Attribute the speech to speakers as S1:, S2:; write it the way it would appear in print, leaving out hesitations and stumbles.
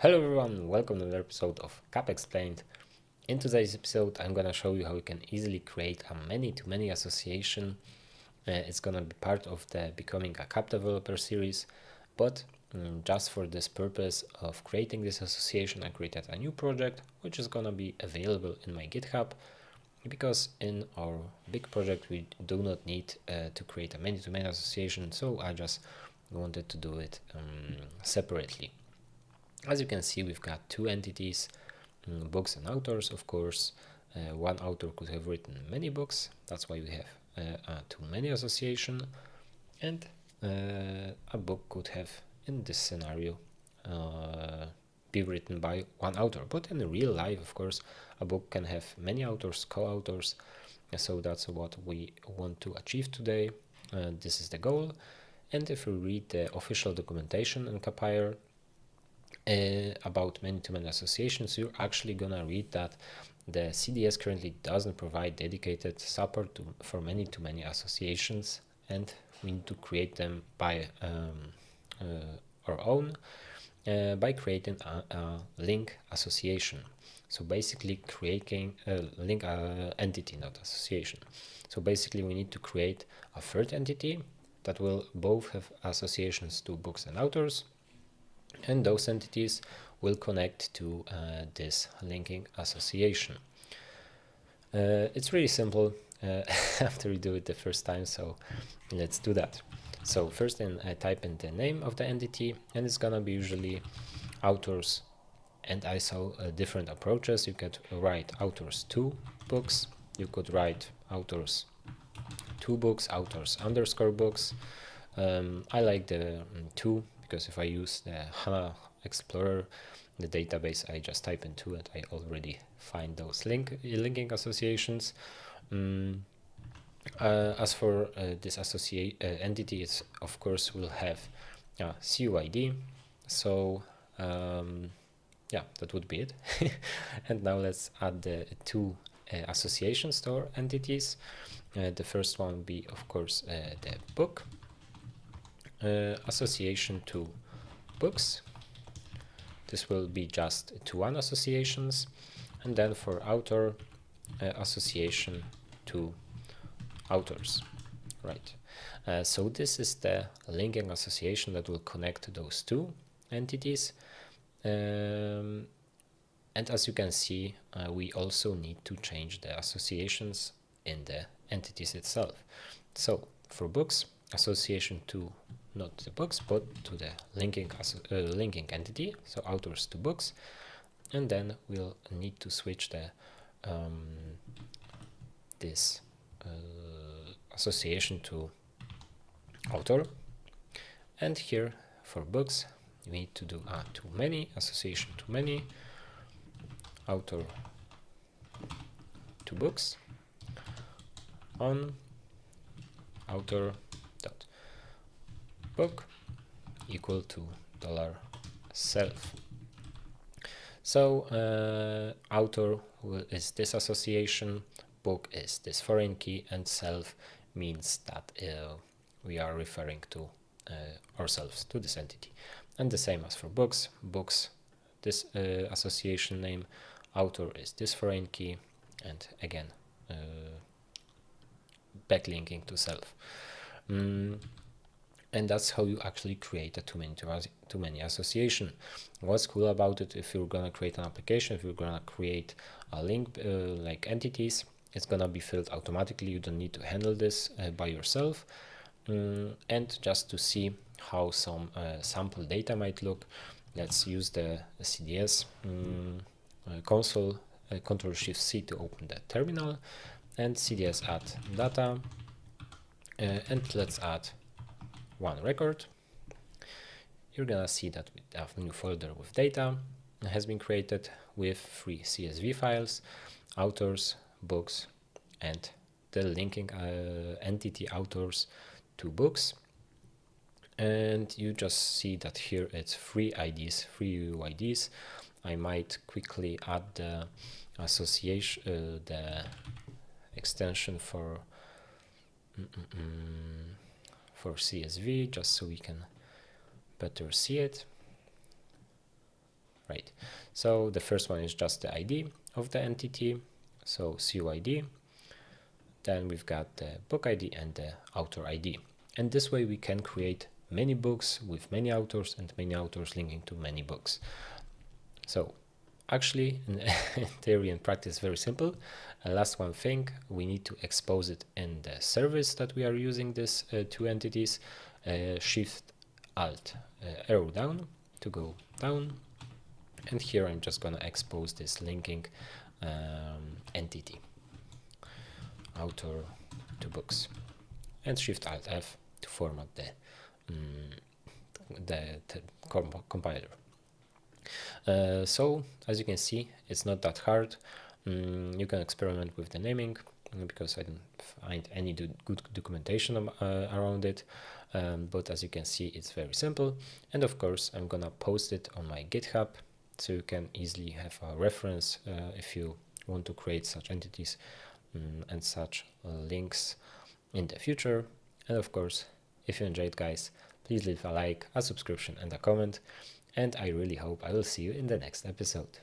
S1: Hello everyone, welcome to another episode of ABAP Explained. In today's episode, I'm gonna show you how you can easily create a many-to-many association. It's gonna be part of the Becoming a CAP Developer series, but just for this purpose of creating this association, I created a new project, which is gonna be available in my GitHub, because in our big project, we do not need to create a many-to-many association, so I just wanted to do it separately. As you can see, we've got two entities, books and authors, of course. One author could have written many books, that's why we have a too-many association, and a book could have, in this scenario, be written by one author. But in real life, of course, a book can have many authors, co-authors, so that's what we want to achieve today. This is the goal. And if you read the official documentation in Capire, about many-to-many associations, you're actually gonna read that the CDS currently doesn't provide dedicated support for many-to-many associations, and we need to create them by our own by creating a link association. So basically creating a link entity, not association. So basically we need to create a third entity that will both have associations to books and authors, and those entities will connect to this linking association. It's really simple after we do it the first time, so let's do that. So first I type in the name of the entity, and it's gonna be usually authors, and I saw different approaches. You could write authors to books, you could write authors to books, authors underscore books. I like the two, because if I use the HANA Explorer, the database, I just type in two and I already find those linking associations. As for this entity, it's of course will have CUID. So yeah, that would be it. And now let's add the two associations to our entities. The first one will be, of course, the book association to books. This will be just to one associations, and then for author association to authors, right? So this is the linking association that will connect those two entities. And as you can see, we also need to change the associations in the entities itself. So for books, association to not the books, but to the linking entity, so authors to books, and then we'll need to switch the this association to author, and here for books we need to do too many association to many, author to books, on author dot book equal to $self. So author is this association, book is this foreign key, and self means that we are referring to ourselves, to this entity. And the same as for books, this association name, author is this foreign key, and again backlinking to self. And that's how you actually create a too many association. What's cool about it, if you're gonna create an application, if you're gonna create a link like entities, it's gonna be filled automatically. You don't need to handle this by yourself. And just to see how some sample data might look, let's use the CDS console, Ctrl+Shift+C to open the terminal, and CDS add data, and let's add one record. You're gonna see that we have a new folder with data has been created with 3 CSV files, authors, books, and the linking entity authors to books. And you just see that here it's 3 IDs, 3 UIDs. I might quickly add the association, the extension for CSV, just so we can better see it. right? So the first one is just the ID of the entity, so CUID. Then we've got the book ID and the author ID. And this way we can create many books with many authors and many authors linking to many books. So actually, in theory and practice, very simple. Last one thing, we need to expose it in the service that we are using this two entities. Shift Alt arrow down to go down. And here I'm just gonna expose this linking entity, author to books, and Shift Alt F to format the compiler. So as you can see, it's not that hard. You can experiment with the naming because I don't find any good documentation around it. But as you can see, it's very simple. And of course, I'm gonna post it on my GitHub so you can easily have a reference if you want to create such entities and such links in the future. And of course, if you enjoyed, guys, please leave a like, a subscription, and a comment. And I really hope I will see you in the next episode.